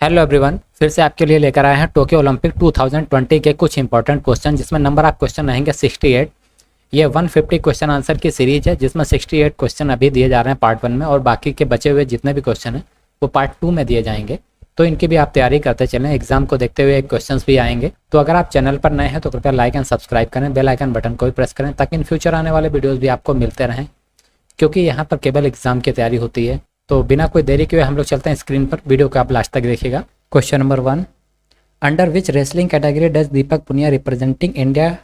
Hello everyone, फिर से आपके लिए लेकर आए हैं टोक्यो ओलंपिक 2020 के कुछ इंपॉर्टेंट क्वेश्चन जिसमें नंबर ऑफ क्वेश्चन रहेंगे 68। ये 150 क्वेश्चन आंसर की सीरीज है जिसमें 68 क्वेश्चन अभी दिए जा रहे हैं पार्ट 1 में, और बाकी के बचे हुए जितने भी क्वेश्चन हैं वो पार्ट 2 में दिए जाएंगे। तो इनकी भी आप तैयारी करते चलें, एग्जाम को देखते हुए क्वेश्चन भी आएंगे। तो अगर आप चैनल पर नए हैं तो कृपया लाइक एंड सब्सक्राइब करें, बेल आइकन बटन को भी प्रेस करें ताकि इन फ्यूचर आने वाले वीडियोज़ भी आपको मिलते रहें, क्योंकि यहाँ पर केवल एग्जाम की तैयारी होती है। तो बिना कोई देरी के हुए हम लोग चलते हैं स्क्रीन पर, वीडियो को आप लास्ट तक देखिएगा। Question number 1, under which wrestling category does Deepak Punia representing India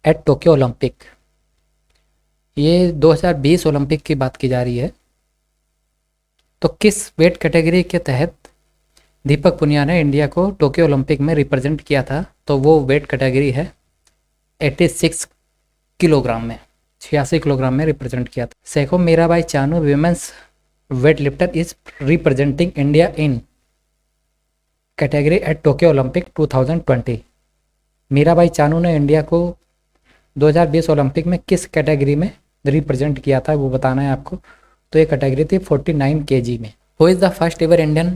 at Tokyo Olympic. ये 2020 ओलंपिक की बात की जा रही है। तो किस वेट कैटेगरी के तहत दीपक पुनिया ने इंडिया को टोक्यो ओलंपिक में रिप्रेजेंट किया था? तो वो वेट कैटेगरी है 86 किलोग्राम में, 86 किलोग्राम में रिप्रेजेंट किया था। Seiko Mirabai Chanu women's weight lifter is representing India in category at Tokyo Olympic 2020। Mirabai Chanu ने इंडिया को 2020 ओलंपिक में किस कैटेगरी में रिप्रेजेंट किया था वो बताना है आपको। तो ये कैटेगरी थी 49 kg में। Who is the first ever Indian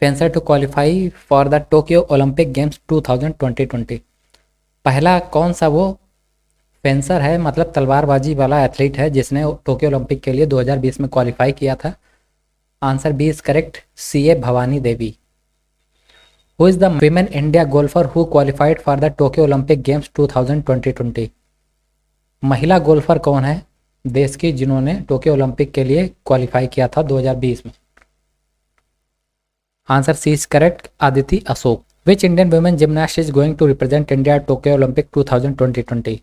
fencer to qualify for the Tokyo Olympic games 2020। पहला कौन सा वो फेंसर है, मतलब तलवारबाजी वाला एथलीट है जिसने टोक्यो ओलंपिक के लिए 2020 में क्वालिफाई किया था? Answer B is correct, CA Bhavani Devi. Who is the women India golfer who qualified for the Tokyo Olympic games 2020। महिला गोल्फर कौन है देश की जिन्होंने टोक्यो ओलंपिक के लिए क्वालिफाई किया था 2020 में? Answer C is correct, Aditi Ashok. Which Indian women gymnast is going to represent India Tokyo Olympic 2020।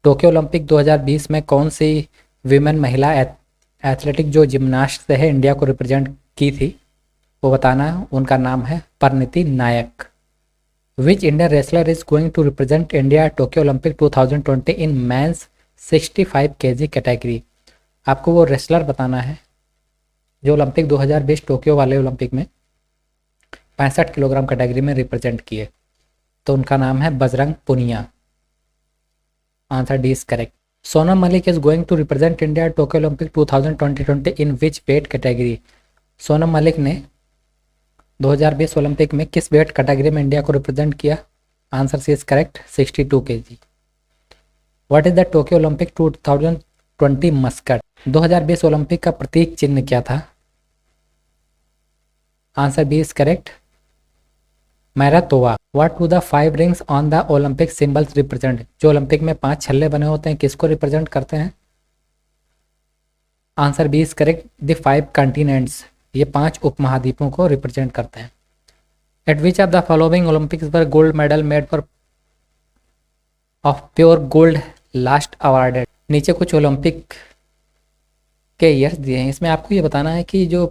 Tokyo Olympic 2020 में कौन सी विमेन महिला एथलेटिक जो जिमनास्ट है इंडिया को रिप्रेजेंट की थी वो बताना है। उनका नाम है Parineeti Nayak. Which Indian wrestler is going to represent India Tokyo Olympic 2020 in men's 65 kg category. आपको वो रेसलर बताना है जो ओलंपिक 2020 टोक्यो वाले ओलंपिक में 65 किलोग्राम कैटेगरी में रिप्रेजेंट किए। तो उनका नाम है Bajrang Punia. Answer D is correct. Sonam Malik is going to represent India Tokyo Olympic 2020 in which weight category. Sonam Malik ने 2020 ओलंपिक में किस वेट कैटेगरी में इंडिया को रिप्रेजेंट किया? Answer C is correct, 62 kg। What is the Tokyo Olympic 2020 mascot. 2020 Olympic का प्रतीक चिन्ह क्या था? Answer B is correct, Miraitowa. What do the 5 rings on the Olympic symbols represent. जो ओलंपिक में 5 छल्ले बने होते हैं किसको रिप्रेजेंट करते हैं? Answer B is correct, the 5 continents. ये 5 उपमहाद्वीपों को रिप्रेजेंट करते हैं। At which of the following Olympics were gold medal made for of pure gold last awarded. नीचे कुछ ओलंपिक के ईयर्स दिए हैं, इसमें आपको ये बताना है कि जो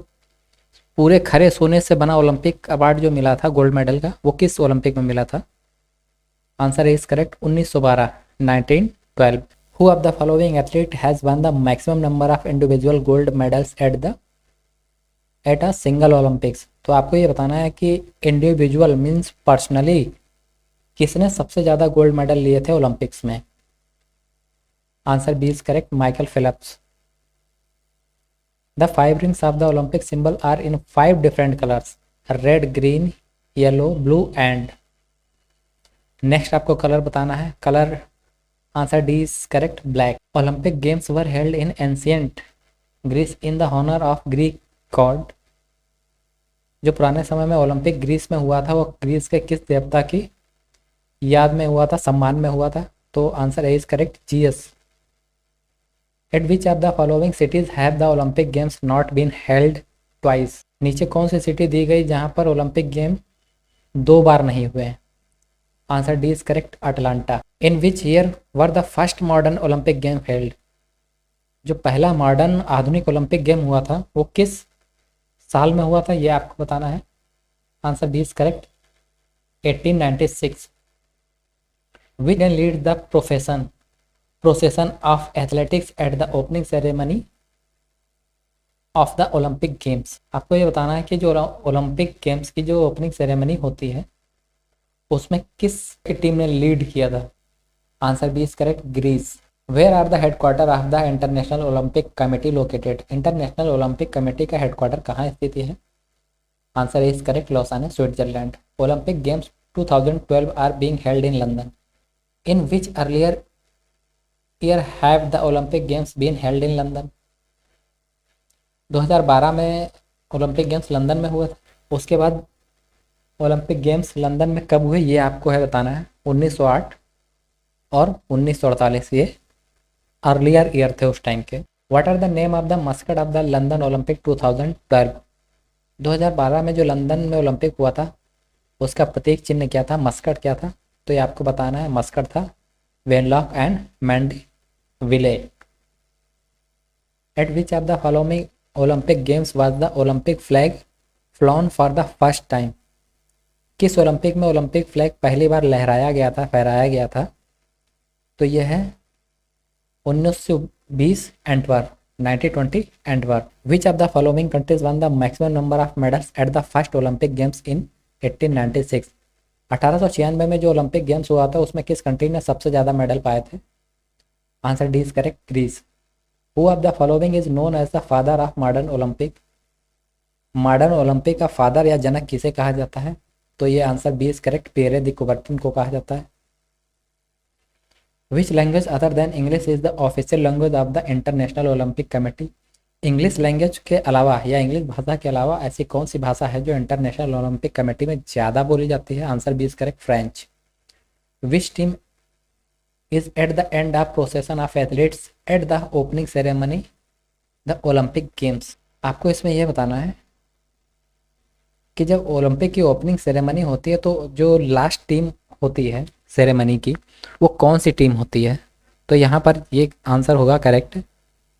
पूरे खरे सोने से बना ओलंपिक अवार्ड जो मिला था गोल्ड मेडल का वो किस ओलंपिक में मिला था? Answer is correct, 1912, 1912। Who of the following athlete has one the maximum number of individual gold medals at a single Olympics. तो आपको ये बताना है कि इंडिविजुअल मीन्स पर्सनली किसने सबसे ज़्यादा गोल्ड मेडल लिए थे ओलंपिक्स में? Answer B is correct, Michael Phelps. The 5 rings of the Olympic symbol are in 5 different colors: red, green, yellow, blue and next आपको कलर बताना है। Colour answer D is correct, black. Olympic games were held in ancient Greece in the honour of Greek god. जो पुराने समय में Olympic Greece में हुआ था वो ग्रीस के किस देवता की याद में हुआ था, सम्मान में हुआ था? तो answer A is correct, Zeus. At which of the following cities have the Olympic games not been held twice. नीचे कौन सी सिटी दी गई जहां पर ओलंपिक गेम 2 बार नहीं हुए? Answer D is correct, Atlanta. In which year were the first modern Olympic game held. जो पहला modern आधुनिक ओलंपिक गेम हुआ था वो किस साल में हुआ था ये आपको बताना है। Answer B is correct, 1896। Which can lead the procession of athletics at the opening ceremony of the Olympic Games। आपको ये बताना है कि जो ओलंपिक गेम्स की जो ओपनिंग सेरेमनी होती है उसमें किस टीम ने लीड किया था? Answer B is correct, Greece. Where are the headquarter of the International Olympic Committee located. International Olympic Committee का हेडक्वार्टर कहाँ स्थित है? Answer is correct, Lausanne Switzerland. Olympic games 2012 are being held in London. In which earlier year have the Olympic games been held in London. 2012 में Olympic games London में हुआ था। उसके बाद ओलंपिक गेम्स लंदन में कब हुए ये आपको है बताना है। 1908 और 1948 ये अर्लियर ईयर थे उस टाइम के। What are the name of the mascot of the London Olympic 2012। 2012 में जो लंदन में ओलंपिक हुआ था उसका प्रतीक चिन्ह क्या था, मस्कट क्या था, तो ये आपको बताना है। मस्कट था Wenlock and Mandeville. At which of the following Olympic games was the Olympic flag flown for the first time. किस ओलंपिक में ओलंपिक फ्लैग पहली बार लहराया गया था, फहराया गया था, तो यह है 1920 Antwerp, 1920 Antwerp. Which of the following countries won the maximum number of medals at the first Olympic games in 1896। 1896 में जो ओलंपिक गेम्स हुआ था उसमें किस कंट्री ने सबसे ज़्यादा मेडल पाए थे। Answer D is correct, Greece. Who of the following is known as the father of modern Olympic. Modern Olympic का फादर या जनक किसे कहा जाता है, तो ये answer B is correct, Pierre de Coubertin को कहा जाता है। Which language other than English is the official language of the International Olympic Committee. English language के अलावा या इंग्लिश भाषा के अलावा ऐसी कौन सी भाषा है जो इंटरनेशनल ओलंपिक कमेटी में ज़्यादा बोली जाती है। Answer B is correct, French. Which team is at the end of procession of athletes at the opening ceremony the Olympic games. आपको इसमें यह बताना है कि जब ओलंपिक की ओपनिंग सेरेमनी होती है तो जो लास्ट टीम होती है सेरेमनी की वो कौन सी टीम होती है, तो यहाँ पर ये आंसर होगा correct,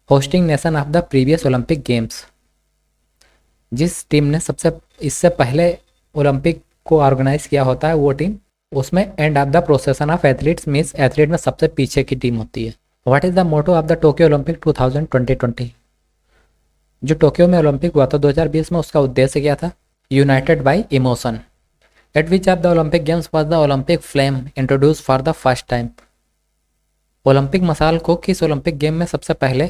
hosting nation of the previous Olympic games. जिस टीम ने सबसे इससे पहले ओलंपिक को ऑर्गेनाइज किया होता है वो टीम, उसमें end of the procession of athletes means athlete में सबसे पीछे की टीम होती है। What is the motto of the Tokyo Olympic 2020। जो टोक्यो में ओलंपिक हुआ था 2020 में, उसका उद्देश्य क्या था, United by emotion. Eight which of the Olympic games was the Olympic flame introduce for the first time. Olympic मसाल को किस ओलंपिक गेम में सबसे पहले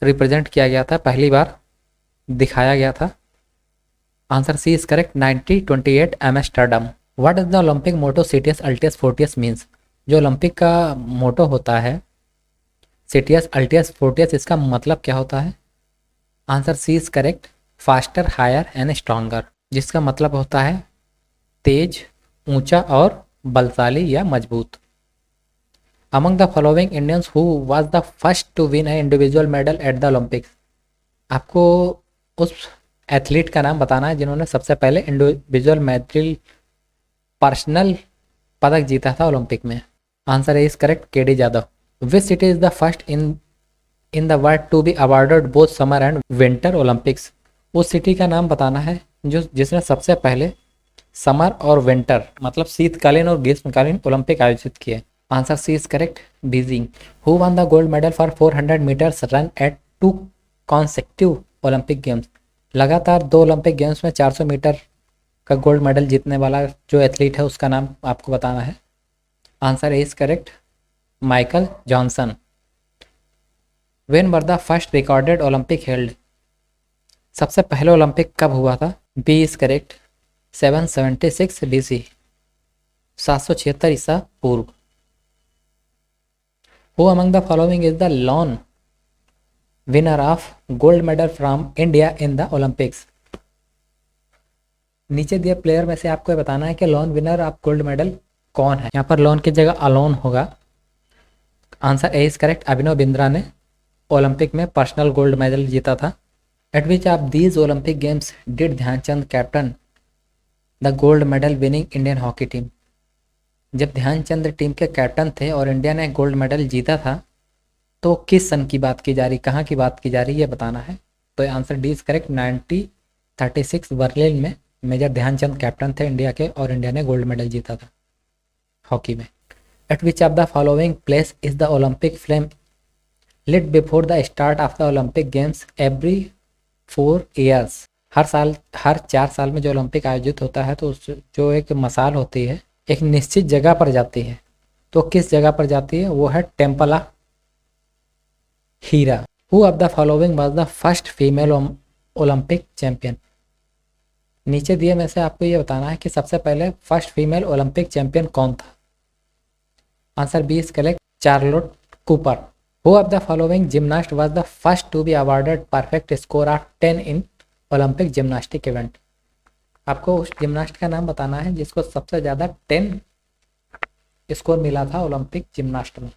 रिप्रेजेंट किया गया था, पहली बार दिखाया गया था। Answer C is correct, 1928 Amsterdam. What is the Olympic motto citius altius fortius means. जो ओलंपिक का मोटो होता है सिटियस अल्टियस फोर्टियस, इसका मतलब क्या होता है। Answer C is correct, faster higher and stronger, जिसका मतलब होता है तेज, ऊंचा और बलशाली या मजबूत। Among the following Indians who was the first to win a individual medal at the Olympics. आपको उस एथलीट का नाम बताना है जिन्होंने सबसे पहले इंडिविजुअल मेडल पर्सनल पदक जीता था ओलंपिक में। Answer is correct, KD Jadhav. Which city is the first in the world to be awarded both summer and winter Olympics. उस सिटी का नाम बताना है जो जिसने सबसे पहले समर और विंटर मतलब शीतकालीन और ग्रीष्मकालीन ओलंपिक आयोजित किए। Answer C is correct, Beijing. Who won the gold medal for 400 metres run at 2 consecutive Olympic games. लगातार 2 ओलंपिक गेम्स में 400 मीटर का गोल्ड मेडल जीतने वाला जो एथलीट है उसका नाम आपको बताना है। Answer is correct, Michael Johnson. When were the first recorded Olympic held. सबसे पहले ओलंपिक कब हुआ था। बी इज करेक्ट, 776 BC, 776 ईसा पूर्व। Who among the following is the lone winner of gold medal from India in the Olympics। नीचे दिए player में से आपको बताना है कि lone winner of gold medal कौन है। यहाँ पर लॉन की जगह अलोन होगा। Answer A is correct, Abhinav Bindra ने ओलंपिक में पर्सनल गोल्ड मेडल जीता था। At which of these Olympic games did Dhyanchand captain the gold medal winning Indian hockey team. जब ध्यानचंद टीम के कैप्टन थे और इंडिया ने गोल्ड मेडल जीता था तो किस सन की बात की जा रही, कहाँ की बात की जा रही, ये बताना है। तो answer D is correct, 1936 Berlin में मेजर ध्यानचंद कैप्टन थे इंडिया के और इंडिया ने गोल्ड मेडल जीता था हॉकी में। At which of the following place is the Olympic flame lit before the start of the Olympic games every 4 years. हर 4 साल में जो ओलंपिक आयोजित होता है तो जो एक मसाल होती है एक निश्चित जगह पर जाती है। तो किस जगह पर जाती है, वो है temple of Hera. Who of the following was the first female Olympic champion. नीचे दिए में से आपको ये बताना है कि सबसे पहले फर्स्ट फीमेल ओलंपिक चैंपियन कौन था। Answer B is correct, Charlotte Cooper. Who of the following gymnast was the first to be awarded perfect score of 10 in Olympic gymnastic event. आपको उस जिम्नास्ट का नाम बताना है जिसको सबसे ज़्यादा 10 स्कोर मिला था ओलंपिक जिम्नास्ट में।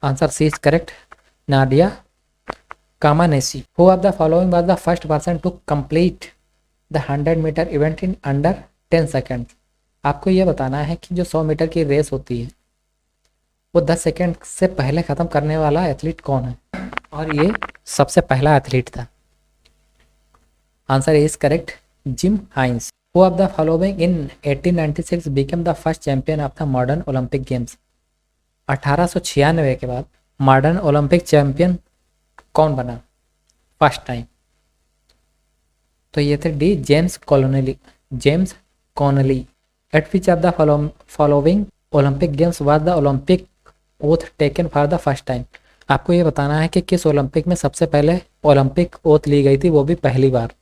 Answer C is correct, Nadia Comaneci. Who of the following was the first person to complete the 100 metre event in under 10 second. आपको यह बताना है कि जो 100 मीटर की रेस होती है वो 10 सेकेंड से पहले ख़त्म करने वाला एथलीट कौन है, और ये सबसे पहला एथलीट था। Answer is correct, Jim Hines. Who of the following in 1896 became the first champion of the modern Olympic games. 1896 के बाद मॉडर्न ओलंपिक चैंपियन कौन बना फर्स्ट टाइम? तो ये थे D James Connolly, James Connolly. At which of the following Olympic games was the Olympic oath taken for the first time. आपको ये बताना है कि किस ओलंपिक में सबसे पहले ओलंपिक ओथ ली गई थी, वो भी पहली बार।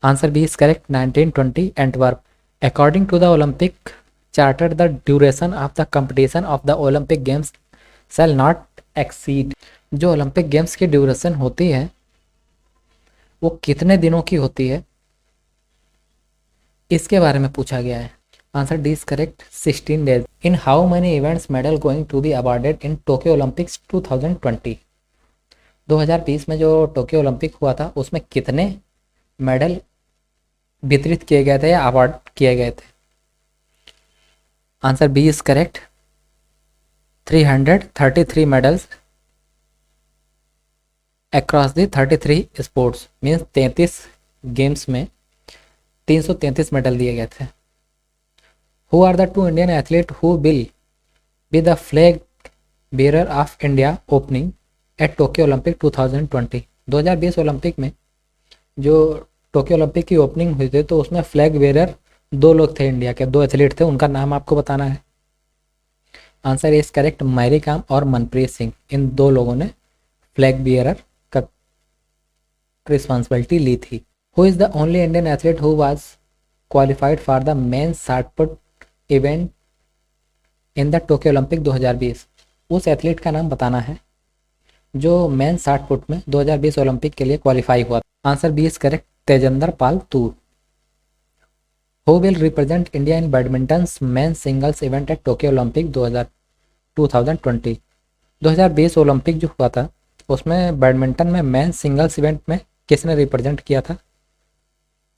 Answer B is correct, 1920 Antwerp. According to the Olympic charter the duration of the competition of the Olympic games shall not exceed. जो ओलंपिक गेम्स की ड्यूरेशन होती है वो कितने दिनों की होती है, इसके बारे में पूछा गया है। Answer D is correct, 16 days. In how many events medal going to be awarded in Tokyo Olympics 2020। 2020 में जो टोक्यो ओलंपिक हुआ था उसमें कितने मेडल वितरित किए गए थे या अवार्ड किए गए थे? Answer B is correct, 333 medals across the 33 sports, means 33 games में 333 मेडल दिए गए थे। Who are the 2 Indian athlete who will be the flag bearer of India opening at Tokyo Olympic 2020। 2020 Olympic में जो टोक्यो ओलंपिक की opening हुई थी तो उसमें फ्लैग बेरर 2 लोग थे, इंडिया के 2 एथलीट थे, उनका नाम आपको बताना है। Answer is correct, Mary Kom और मनप्रीत सिंह। इन 2 लोगों ने फ्लैग बेरर का रिस्पॉन्सिबिलिटी ली थी। Who is the only Indian athlete who was qualified for the men's shot put event in the Tokyo Olympic 2020। उस एथलीट का नाम बताना है जो मेंस शॉटपुट में 2020 ओलंपिक के लिए क्वालिफाई हुआ। Answer B is correct, Tajinder Pal Toor. Who will represent India in badminton men's singles event at Tokyo Olympic 2020। 2020 Olympic जो हुआ था उसमें बैडमिंटन में मेंस सिंगल्स इवेंट में किसने रिप्रेजेंट किया था?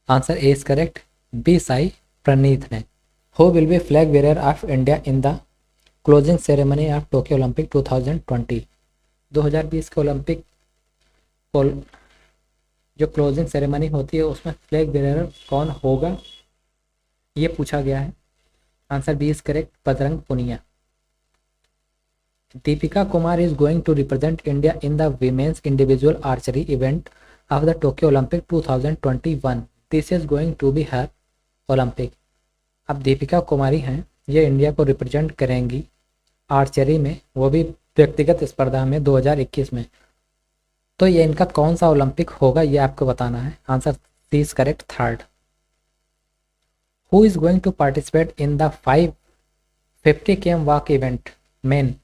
Answer A is correct, B Sai Praneeth ने। Who will be flag bearer of India in the closing ceremony of Tokyo Olympic 2020। 2020 के ओलंपिक जो क्लोजिंग सेरेमनी होती है उसमें फ्लैग बेरर कौन होगा, ये पूछा गया है। Answer B is correct, Bajrang Punia. Deepika Kumar is going to represent India in the women's individual archery event of the Tokyo Olympic 2021। This is going to be her Olympic. अब दीपिका कुमारी हैं, ये इंडिया को रिप्रेजेंट करेंगी आर्चरी में, वो भी व्यक्तिगत स्पर्धा में 2021 में। तो ये इनका कौन सा ओलंपिक होगा ये आपको बताना है। Answer C is correct, third. Who is going to participate in the 50 km walk event men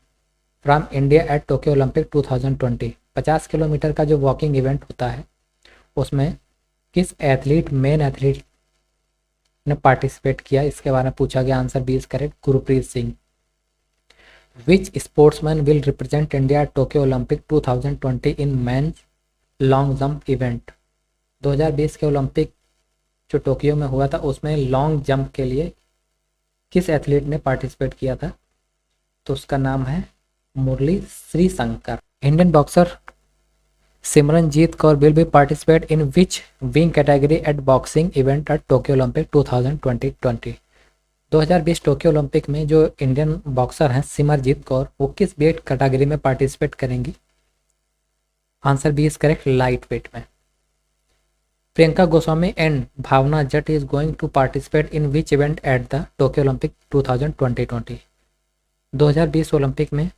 from India at Tokyo Olympic 2020। 50 kilometre का जो वॉकिंग इवेंट होता है उसमें किस एथलीट, मेन एथलीट ने पार्टिसिपेट किया, इसके बारे में पूछा गया। Answer B is correct, Gurpreet Singh. Which sportsman will represent India at Tokyo Olympic 2020 in men's long jump event. 2020 के ओलंपिक जो टोक्यो में हुआ था उसमें लॉन्ग जंप के लिए किस एथलीट ने पार्टिसिपेट किया था? तो उसका नाम है Murali Sreeshankar. Indian boxer Simranjeet Kaur will be participate in which wing category at boxing event at Tokyo Olympic 2020। 2020 Tokyo Olympic में जो इंडियन बॉक्सर हैं सिमरनजीत कौर, वो किस वेट कैटेगरी में पार्टिसिपेट करेंगी? Answer B is correct, light weight में। Priyanka Goswami and Bhawna Jat is going to participate in which event at the Tokyo Olympic 2020। 2020 Olympic में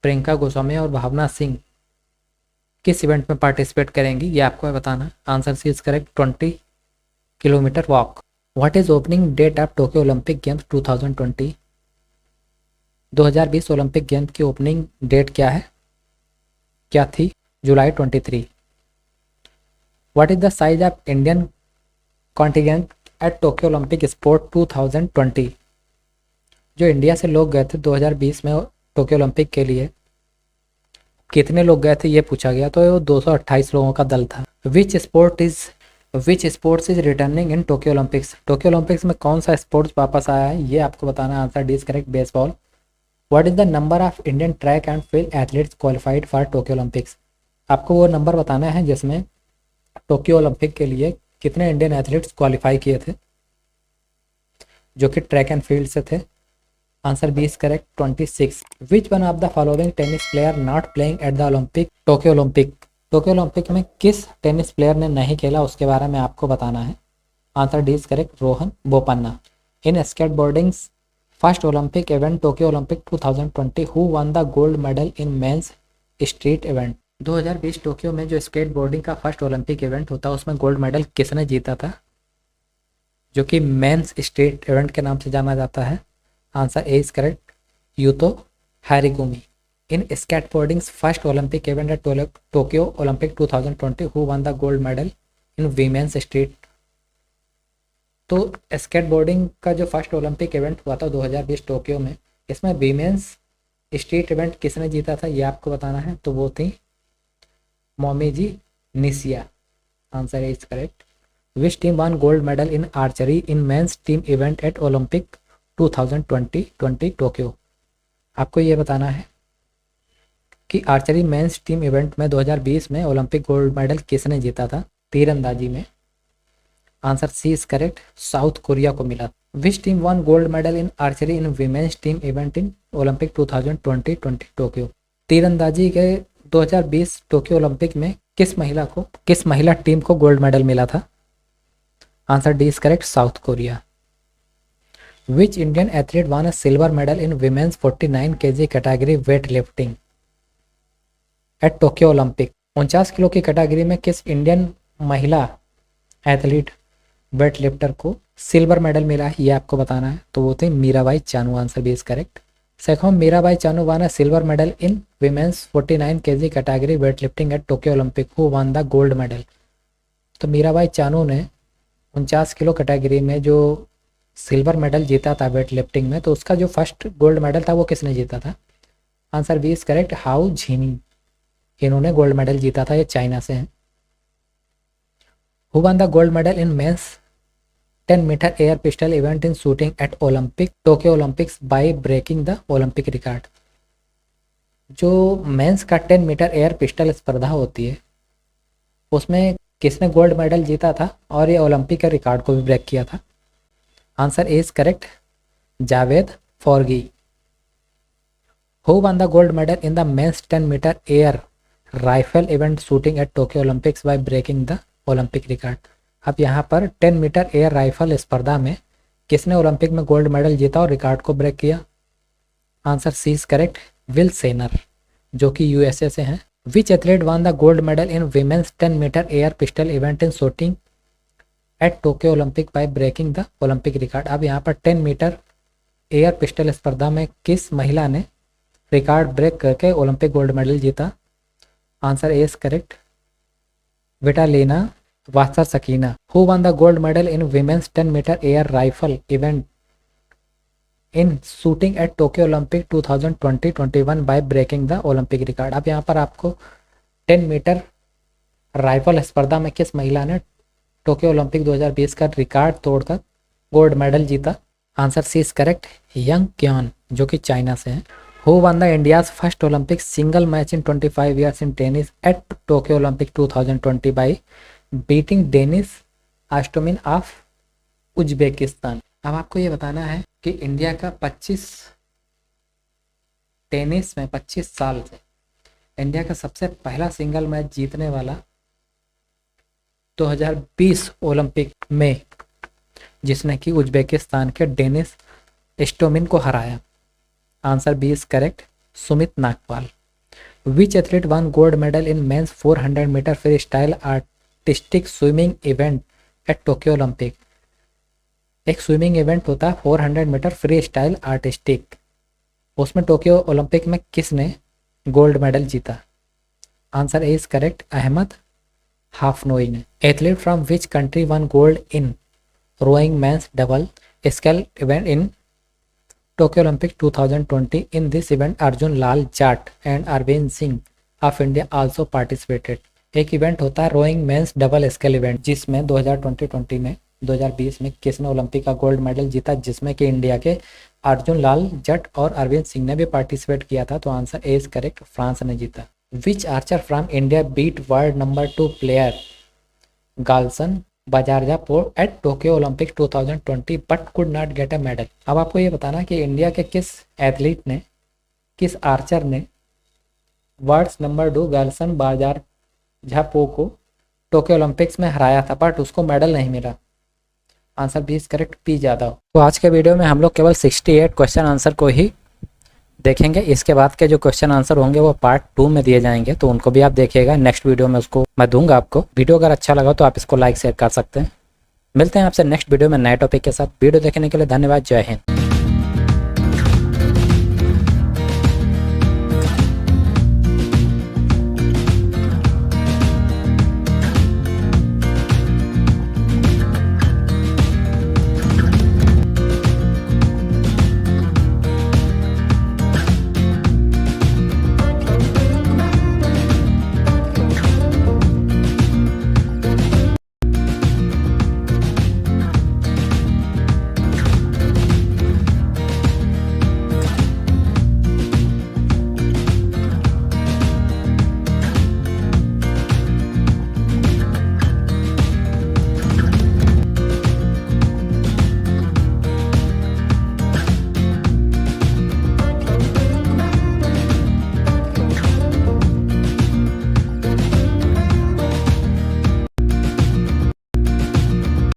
प्रियंका गोस्वामी और भावना सिंह किस इवेंट में पार्टिसिपेट करेंगी ये आपको बताना। Answer C is correct 20 kilometre walk. What is opening date of Tokyo Olympic games 2020? 2020 Olympic games की opening date क्या थी? जुलाई 23। What is the size of Indian contingent at Tokyo Olympic sport 2020? जो इंडिया से लोग गए थे 2020 में टोक्यो ओलंपिक के लिए, कितने लोग गए थे ये पूछा गया, तो वो 228 लोगों का दल था। विच sports is returning in Tokyo Olympics? Tokyo Olympics में कौन सा स्पोर्ट्स वापस आया है ये आपको बताना। Answer D is correct, baseball. What is the number of Indian track and field athletes qualified for Tokyo Olympics? आपको वो नंबर बताना है जिसमें टोक्यो ओलंपिक के लिए कितने इंडियन एथलीट्स क्वालिफाई किए थे जो कि ट्रैक एंड फील्ड से थे। Answer B is correct 26। Which one of the following tennis player not playing at the Olympic Tokyo Olympic? Tokyo Olympic में किस टेनिस प्लेयर ने नहीं खेला उसके बारे में आपको बताना है। Answer D is correct, Rohan Bopanna. In skateboarding's first Olympic event Tokyo Olympic 2020 who won the gold medal in men's street event? 2020 Tokyo में जो स्केटबोर्डिंग का फर्स्ट ओलंपिक इवेंट होता है उसमें गोल्ड मेडल किसने जीता था, जो कि मेंस स्ट्रीट इवेंट के नाम से जाना जाता है। Answer A is correct, Yuto Horigome. In skateboarding's first Olympic event at Tokyo Olympic 2020 who won the gold medal in women's street? तो स्केटबोर्डिंग का जो फर्स्ट ओलंपिक इवेंट हुआ था 2020 टोक्यो में, इसमें वीमेंस स्ट्रीट इवेंट किसने जीता था ये आपको बताना है। तो वो थी Momiji Nishiya. Answer is correct. Which team won gold medal in archery in men's team event at Olympic 2020 Tokyo? आपको ये बताना है कि आर्चरी मेंस टीम इवेंट में 2020 में ओलंपिक गोल्ड मेडल किसने जीता था तीरंदाजी में। Answer C is correct, South Korea को मिला। Which team won gold medal in archery in women's team event in Olympic 2020 Tokyo? तीरंदाजी के 2020 टोक्यो ओलंपिक में किस महिला टीम को गोल्ड मेडल मिला था? Answer D is correct, South Korea. Which Indian athlete won a silver medal in women's 49 kg category weight lifting at Tokyo Olympic? 49 kilo की category में किस इंडियन महिला एथलीट वेट लिफ्टर को सिल्वर मेडल मिला है ये आपको बताना है। तो वो थे Mirabai Chanu. Answer B is correct. Second, Mirabai Chanu won a silver medal in women's 49 kg category weight lifting at Tokyo Olympic who won the gold medal? तो मीराबाई चानू ने 49 किलो कैटेगरी में जो सिल्वर मेडल जीता था वेट लिफ्टिंग में, तो उसका जो फर्स्ट गोल्ड मेडल था वो किसने जीता था? Answer B is correct, Hou Zhihui. इन्होंने गोल्ड मेडल जीता था, ये चाइना से हैं। Who won the gold medal in men's 10 metre air pistol event in shooting at Olympic Tokyo Olympics by breaking the Olympic record? जो men's का 10 metre air pistol स्पर्धा होती है उसमें किसने गोल्ड मेडल जीता था और ये ओलंपिक के रिकॉर्ड को भी ब्रेक किया था? Answer is correct, Javad Foroughi. Who won the gold medal in the men's 10 metre air rifle event shooting at Tokyo Olympics by breaking the Olympic record? अब यहाँ पर 10 मीटर एयर राइफल स्पर्धा में किसने ओलंपिक में gold medal जीता और record को ब्रेक किया? Answer C is correct, Will Shaner, जो कि यूएसए से हैं। Which athlete won the gold medal in women's 10 metre air pistol event in shooting at Tokyo Olympic by breaking the Olympic record? अब यहाँ पर 10 metre air pistol स्पर्धा में किस महिला ने रिकॉर्ड ब्रेक करके ओलंपिक गोल्ड मेडल जीता? Answer A is correct, Vitalina Batsarashkina. Who won the gold medal in women's 10 metre air rifle event in shooting at Tokyo Olympic 2020-21 by breaking the Olympic record? अब यहाँ पर आपको 10 metre rifle स्पर्धा में किस महिला ने टोक्यो ओलंपिक 2020 का रिकॉर्ड तोड़कर गोल्ड मेडल जीता? Answer C is correct, Yang Qian, जो कि चाइना से हैं। Who won the India's first Olympic single match in 25 years in tennis at Tokyo Olympic 2020 by beating Denis Istomin of Uzbekistan? अब आपको ये बताना है कि इंडिया का 25 टेनिस में 25 साल से इंडिया का सबसे पहला सिंगल मैच जीतने वाला 2020 ओलंपिक में जिसने कि उज्बेकिस्तान के डेनिस एस्टोमिन को हराया। Answer B is correct, Sumit Nagpal. Which athlete won gold medal in men's 400 metre freestyle artistic swimming event at Tokyo Olympic. एक स्विमिंग इवेंट होता है 400 मीटर फ्री स्टाइल आर्टिस्टिक, उसमें टोक्यो ओलंपिक में किसने gold medal जीता? Answer is correct, Ahmed Hafnaoui ने। Athlete from which country won gold in rowing men's double sculls event in Tokyo Olympic 2020? In this event Arjun Lal Jat and Arvind Singh of India also participated. एक event होता है rowing men's double sculls event, जिसमें 2020 में किसने Olympic का gold medal जीता, जिसमें कि इंडिया के अर्जुन लाल जट और अरविंद सिंह ने भी पार्टिसिपेट किया था। तो answer A is correct, France ने जीता। Which archer from India beat world number 2 player Galsan Bazarzhapov at Tokyo Olympic 2020 but could not get a medal? अब आपको ये बताना कि इंडिया के किस एथलीट ने, किस आर्चर ने वर्ल्ड नंबर 2 गाल्सन बाजारजापोर को टोक्यो ओलंपिक्स में हराया था बट उसको मेडल नहीं मिला। Answer B is correct, P Yadav. तो आज के वीडियो में हम लोग केवल 68 क्वेश्चन आंसर को ही देखेंगे। इसके बाद के जो क्वेश्चन आंसर होंगे वो पार्ट 2 में दिए जाएंगे, तो उनको भी आप देखिएगा। नेक्स्ट वीडियो में उसको मैं दूंगा आपको। वीडियो अगर अच्छा लगा तो आप इसको लाइक शेयर कर सकते हैं। मिलते हैं आपसे नेक्स्ट वीडियो में नए टॉपिक के साथ। वीडियो देखने के लिए धन्यवाद। जय हिंद।